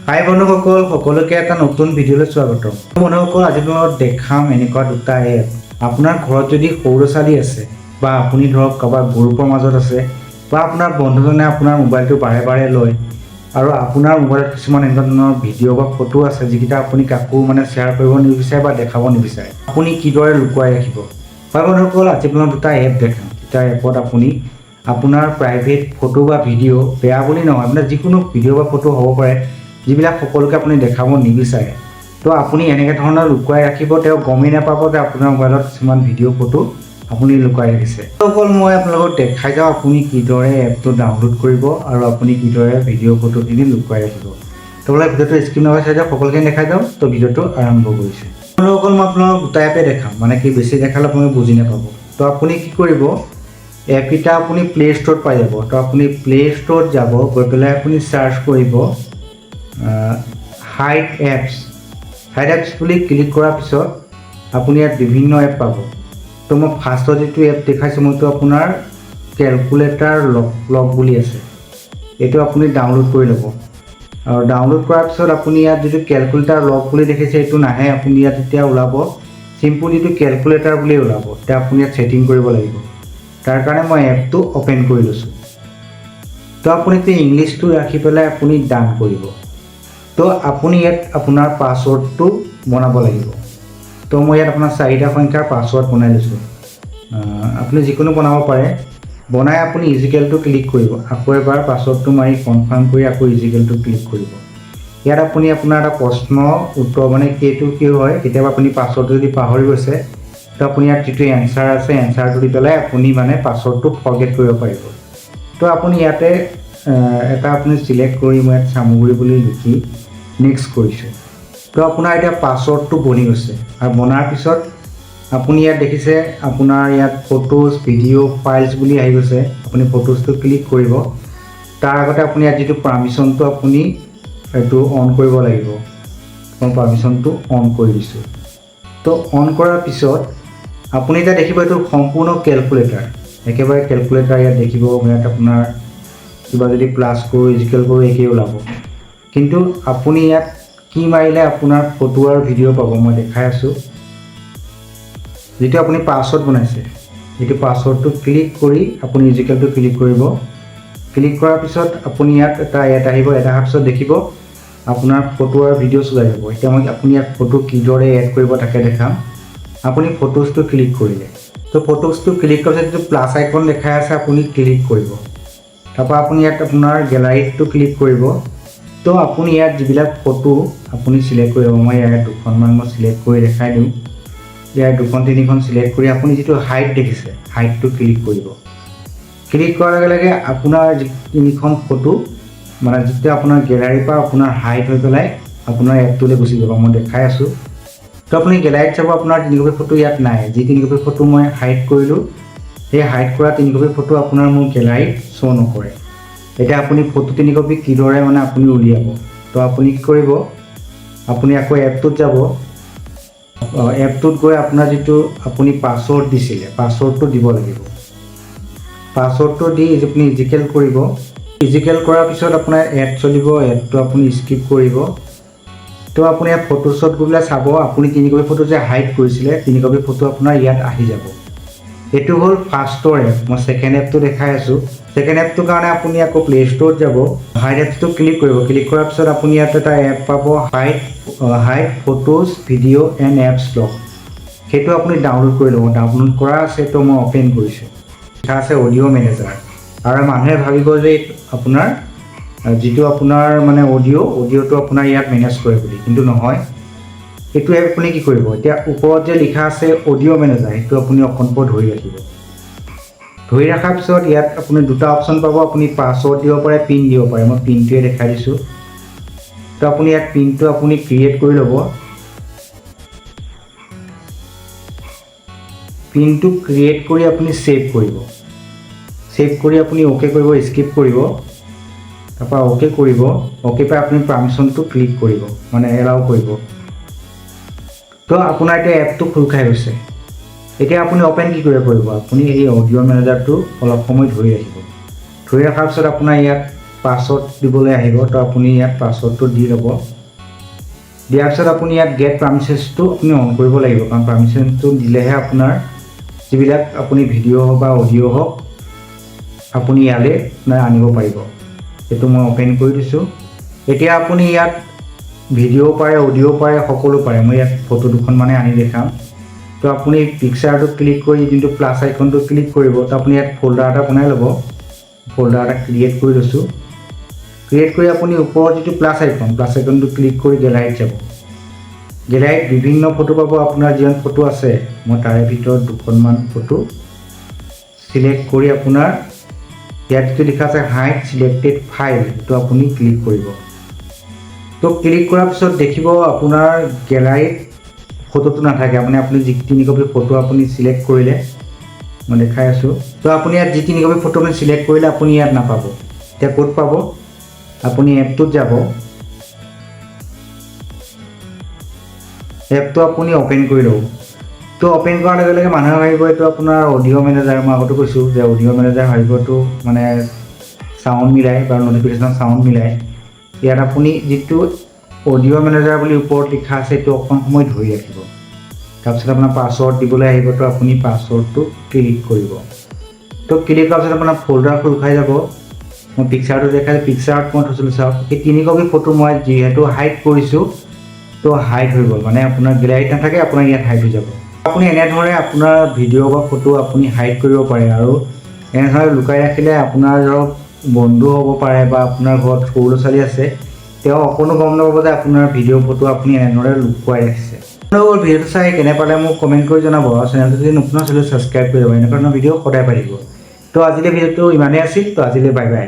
হাই বন্ধুসকল, সকলোকে এটা নতুন ভিডিঅ'লৈ স্বাগতম। বন্ধুসকল, আজি মই দেখাম এনেকুৱা দুটা এপ। আপোনাৰ ঘৰত যদি সৰু ছোৱালী আছে বা আপুনি ধৰক কাৰোবাৰ গ্ৰুপৰ মাজত আছে বা আপোনাৰ বন্ধুজনে আপোনাৰ মোবাইলটো বাৰে বাৰে লয় আৰু আপোনাৰ মোবাইলত কিছুমান এনেকুৱা ধৰণৰ ভিডিঅ' বা ফটো আছে যিকেইটা আপুনি কাকো শ্বেয়াৰ কৰিব নিবিচাৰে বা দেখাব নিবিচাৰে, আপুনি কিদৰে লুকুৱাই ৰাখিব। হয় বন্ধুসকল, আজি মই দুটা এপ দেখাম। দুটা এপত আপুনি আপোনাৰ প্ৰাইভেট ফটো বা ভিডিঅ' বেয়া বুলি নহয়, যিকোনো ভিডিঅ' বা ফটো হ'ব পাৰে যিবিলাক সকলোকে আপুনি দেখাব নিবিচাৰে, তো আপুনি এনেকৈ ধৰণৰ লুকুৱাই ৰাখিব। তেওঁ গমেই নাপাব যে আপোনাৰ মোবাইলত কিছুমান ভিডিঅ' ফটো আপুনি লুকুৱাই ৰাখিছে। অকল মই আপোনালোকক দেখাই যাওঁ আপুনি কিদৰে এপটো ডাউনলোড কৰিব আৰু আপুনি কিদৰে ভিডিঅ' ফটোখিনি লুকুৱাই ৰাখিব। তো বোলে ভিডিঅ'টো স্ক্ৰীনৰ চাই যাওঁ, সকলোখিনি দেখাই যাওঁ। তো ভিডিঅ'টো আৰম্ভ কৰিছোঁ। অকল মই আপোনালোকক দুটা এপে দেখাম, কি বেছি দেখালে আপুনি বুজি নাপাব। তো আপুনি কি কৰিব, এপকেইটা আপুনি প্লে ষ্ট'ৰত পাই যাব। তো আপুনি প্লে ষ্ট'ৰত যাব, গৈ পেলাই আপুনি চাৰ্চ কৰিব হাইড এপছ বুলি ক্লিক কৰাৰ পিছত আপুনি ইয়াত বিভিন্ন এপ পাব। তো মই ফাৰ্ষ্টত যিটো এপ দেখাইছোঁ মইতো আপোনাৰ কেলকুলেটাৰ লক বুলি আছে, এইটো আপুনি ডাউনলোড কৰি ল'ব। আৰু ডাউনলোড কৰাৰ পিছত আপুনি ইয়াত যিটো কেলকুলেটাৰ লক বুলি দেখিছে এইটো নাহে, আপুনি ইয়াত এতিয়া ওলাব চিম্পুল যিটো কেলকুলেটাৰ বুলি ওলাব। এতিয়া আপুনি ইয়াত ছেটিং কৰিব লাগিব। তাৰ কাৰণে মই এপটো অ'পেন কৰি লৈছোঁ। তো আপুনি ইংলিছটো ৰাখি পেলাই আপুনি ডান কৰিব। তো আপুনি ইয়াত আপোনাৰ পাছৱৰ্ডটো বনাব লাগিব। তো মই ইয়াত আপোনাৰ 4টা সংখ্যাৰ পাছৱৰ্ড বনাই লৈছোঁ। আপুনি যিকোনো বনাব পাৰে। বনাই আপুনি ইজিকেলটো ক্লিক কৰিব। আকৌ এবাৰ পাছৱৰ্ডটো মাৰি কনফাৰ্ম কৰি আকৌ ইজিকেলটো ক্লিক কৰিব। ইয়াত আপুনি আপোনাৰ এটা প্ৰশ্ন উত্তৰ এইটো কি হয়, কেতিয়াবা আপুনি পাছৱৰ্ডটো যদি পাহৰি গৈছে, তো আপুনি ইয়াত যিটো এনচাৰ আছে এনচাৰটো দি পেলাই আপুনি পাছৱৰ্ডটো ফৰগেট কৰিব পাৰিব। তো আপুনি ইয়াতে এটা আপুনি চিলেক্ট কৰি মই ইয়াত চামগুৰি বুলি লিখি নেক্সট কৰিছোঁ। তো আপোনাৰ এতিয়া পাছৱৰ্ডটো বনি গৈছে। আৰু বনাৰ পিছত আপুনি ইয়াত দেখিছে আপোনাৰ ইয়াত ফটোজ ভিডিঅ' ফাইলছ বুলি আহি গৈছে। আপুনি ফটোজটো ক্লিক কৰিব। তাৰ আগতে আপুনি ইয়াত যিটো পাৰ্মিশ্যনটো আপুনি এইটো অন কৰিব লাগিব। মই পাৰ্মিশ্যনটো অন কৰি দিছোঁ। তো অন কৰাৰ পিছত আপুনি এতিয়া দেখিব এইটো সম্পূৰ্ণ কেলকুলেটাৰ, একেবাৰে কেলকুলেটাৰ ইয়াত দেখিব। ইয়াত আপোনাৰ কিবা যদি প্লাছ কৰোঁ ইজিকেল কৰোঁ একেই ওলাব। কিন্তু আপুনি ইয়াত কি মাৰিলে আপোনাৰ ফটো আৰু ভিডিঅ' পাব মই দেখাই আছোঁ। যিটো আপুনি পাছৱৰ্ড বনাইছে সেইটো পাছৱৰ্ডটো ক্লিক কৰি আপুনি ইজিকেলটো ক্লিক কৰিব। ক্লিক কৰাৰ পিছত আপুনি ইয়াত এটা এড আহিব। এড অহাৰ পিছত দেখিব আপোনাৰ ফটো আৰু ভিডিঅ'ছ ওলাই যাব। এতিয়া আপুনি ইয়াত ফটো কিদৰে এড কৰিব তাকে দেখাম। আপুনি ফটোজটো ক্লিক কৰিলে, তো ফটোজটো ক্লিক কৰাৰ পিছত যিটো প্লাছ আইকন দেখাই আছে আপুনি ক্লিক কৰিব। তাৰপৰা আপুনি ইয়াত আপোনাৰ গেলাৰীটো ক্লিক কৰিব। তো আপুনি ইয়াত যিবিলাক ফটো আপুনি চিলেক্ট কৰিব, মই ইয়াত দুখনমান মই চিলেক্ট কৰি দেখাই দিওঁ। ইয়াত 2-3খন চিলেক্ট কৰি আপুনি যিটো হাইট দেখিছে হাইটটো ক্লিক কৰিব। ক্লিক কৰাৰ লগে লগে আপোনাৰ যি 3খন ফটো যেতিয়া আপোনাৰ গেলাৰীৰ পৰা আপোনাৰ হাইট হৈ পেলাই আপোনাৰ এপটোলৈ গুচি যাব। মই দেখাই আছোঁ। তো আপুনি গেলাৰীত চাব আপোনাৰ 3 কপি ফটো ইয়াত নাই। যি 3 কপি ফটো মই হাইট কৰিলোঁ সেই হাইট কৰা 3 কপি ফটো আপোনাৰ মোৰ গেলাৰীত শ্ব' নকৰে। এতিয়া আপুনি ফটো 3 কপি কিদৰে আপুনি উলিয়াব। তো আপুনি কি কৰিব, আপুনি আকৌ এপটোত যাব। এপটোত গৈ আপোনাৰ যিটো আপুনি পাছৱৰ্ড দিছিলে পাছৱৰ্ডটো দিব লাগিব। পাছৱৰ্ডটো দি আপুনি ইজিকেল কৰিব। ইজিকেল কৰাৰ পিছত আপোনাৰ এড চলিব, এডটো আপুনি স্কিপ কৰিব। তো আপুনি ইয়াত ফটোশ্বত গৈ পেলাই চাব আপুনি 3 কপি ফটো যে হাইড কৰিছিলে 3 কপি ফটো আপোনাৰ ইয়াত আহি যাব। এইটো হ'ল ফাৰ্ষ্টৰ এপ। মই ছেকেণ্ড এপটো দেখাই আছোঁ। ছেকেণ্ড এপটোৰ কাৰণে আপুনি আকৌ প্লে ষ্ট'ৰত যাব। হাইড এপটো ক্লিক কৰিব। ক্লিক কৰাৰ পিছত আপুনি ইয়াত এটা এপ পাব hide photos video' and apps lock. সেইটো আপুনি ডাউনলোড কৰি ল'ব। ডাউনলোড কৰা আছে, তো মই অ'পেন কৰিছোঁ। লিখা আছে অডিঅ' মেনেজাৰ। আৰু মানুহে ভাবিব যে আপোনাৰ যিটো আপোনাৰ অডিঅ'টো আপোনাৰ ইয়াত মেনেজ কৰে বুলি, কিন্তু নহয়। এইটো এপ আপুনি কি কৰিব, এতিয়া ওপৰত যে লিখা আছে অডিঅ' মেনেজাৰ সেইটো আপুনি অকণমান ধৰি ৰাখিব। ধৰি ৰখাৰ পিছত ইয়াত আপুনি দুটা অপশ্যন পাব। আপুনি পাছৱৰ্ড দিব পাৰে, পিন দিব পাৰে। মই পিনটোৱে দেখাই দিছোঁ। তো আপুনি ইয়াত পিনটো আপুনি ক্ৰিয়েট কৰি ল'ব। পিনটো ক্ৰিয়েট কৰি আপুনি ছেভ কৰিব। ছেভ কৰি আপুনি অ'কে কৰিব, স্কিপ কৰিব। তাৰপৰা অ'কে কৰিব। অ'কে পাই আপুনি পাৰ্মিশ্যনটো ক্লিক কৰিব, এলাউ কৰিব। তো আপোনাৰ এতিয়া এপটো খোল খাই গৈছে। এতিয়া আপুনি অ'পেন কি কৰিব, আপুনি এই অডিঅ' মেনেজাৰটো অলপ সময় ধৰি ৰাখিব। ধৰি ৰখাৰ পিছত আপোনাৰ ইয়াত পাছৱৰ্ড দিবলৈ আহিব তো আপুনি ইয়াত পাছৱৰ্ডটো দি ল'ব দিয়াৰ পিছত আপুনি ইয়াত গেট পাৰমিশনটো আপুনি অন কৰিব লাগিব কাৰণ পাৰমিশনটো দিলেহে আপোনাৰ যিবিলাক আপুনি ভিডিঅ' হওক বা অডিঅ' হওক আপুনি ইয়ালৈ আনিব পাৰিব এইটো মই অপেন কৰি দিছোঁ এতিয়া আপুনি ইয়াত ভিডিঅ' পাৰে অডিঅ' পাৰে সকলো পাৰে মই ইয়াত ফটো দুখন মানে আনি দেখাম তো আপুনি পিকচাৰটো ক্লিক কৰি যোনটো প্লাছ আইকনটো ক্লিক কৰিব তো আপুনি ইয়াত ফল্ডাৰ এটা বনাই ল'ব ফল্ডাৰ এটা ক্ৰিয়েট কৰি লৈছোঁ ক্ৰিয়েট কৰি আপুনি ওপৰৰ যিটো প্লাছ আইকনটো ক্লিক কৰি গেলাৰীত যাব গেলাৰীত বিভিন্ন ফটো পাব আপোনাৰ যিমান ফটো আছে মই তাৰে ভিতৰত দুখনমান ফটো সিলেক্ট কৰি আপোনাৰ ইয়াত যিটো লিখা আছে হাইড সিলেক্টেড ফাইল তো আপুনি ক্লিক কৰিব তো ক্লিক কৰাৰ পিছত দেখিব আপোনাৰ গেলাৰীত ফটোটো নাথাকে আপুনি যি 3 কপি ফটো আপুনি সিলেক্ট কৰিলে মই দেখাই আছোঁ তো আপুনি ইয়াত যি 3 কপি ফটো আপুনি সিলেক্ট কৰিলে আপুনি ইয়াত নাপাব এতিয়া ক'ত পাব আপুনি এপটোত যাব এপটো আপুনি ওপেন কৰি লওক তো ওপেন কৰাৰ লগে লগে মানুহে ভাবিব এইটো আপোনাৰ অডিঅ' মেনেজাৰ মই আগতে কৈছোঁ যে অডিঅ' মেনেজাৰ ভাবিবটো মানে সাউণ্ড মিলাই বা নটিফিকেশ্যন সাউণ্ড মিলাই ইয়াত আপুনি যিটো অডিঅ' মেনেজাৰ বুলি ওপৰত লিখা আছে এইটো অকণ সময় ধৰি ৰাখিব তাৰপিছত আপোনাৰ পাছৱৰ্ড দিবলৈ আহিব তো আপুনি পাছৱৰ্ডটো ক্লিক কৰিব তো ক্লিক কৰাৰ পিছত আপোনাৰ ফল্ডাৰ খোল খাই যাব মই পিকচাৰটো দেখাই পিকচাৰত মই থৈছিলোঁ চাওক এই 3 কপি ফটো মই যিহেতু হাইড কৰিছোঁ তো হাইড হৈ গ'ল মানে আপোনাৰ গেলাৰীত নাথাকে আপোনাৰ ইয়াত হাইড হৈ যাব আপুনি এনেধৰণে আপোনাৰ ভিডিঅ' বা ফটো আপুনি হাইড কৰিব পাৰে আৰু এনেধৰণে লুকাই ৰাখিলে আপোনাৰ ধৰক বন্ধু হ'ব পাৰে বা আপোনাৰ ঘৰত সৰু ল'ৰা ছোৱালী আছে তেওঁ অকণো গম নাপাব যে আপোনাৰ ভিডিঅ' ফটো আপুনি এনেদৰে লুকুৱাই ৰাখিছে আপোনালোকৰ ভিডিঅ'টো চাই কেনে পালে মোক কমেণ্ট কৰি জনাব আৰু চেনেলটো যদি নতুন আছিলে ছাবস্ক্ৰাইব কৰি ল'ব এনেকুৱা ধৰণৰ ভিডিঅ' সদায় পাই থাকিব তো আজিলৈ ভিডিঅ'টো ইমানেই আছিল তো আজিলৈ বাই বাই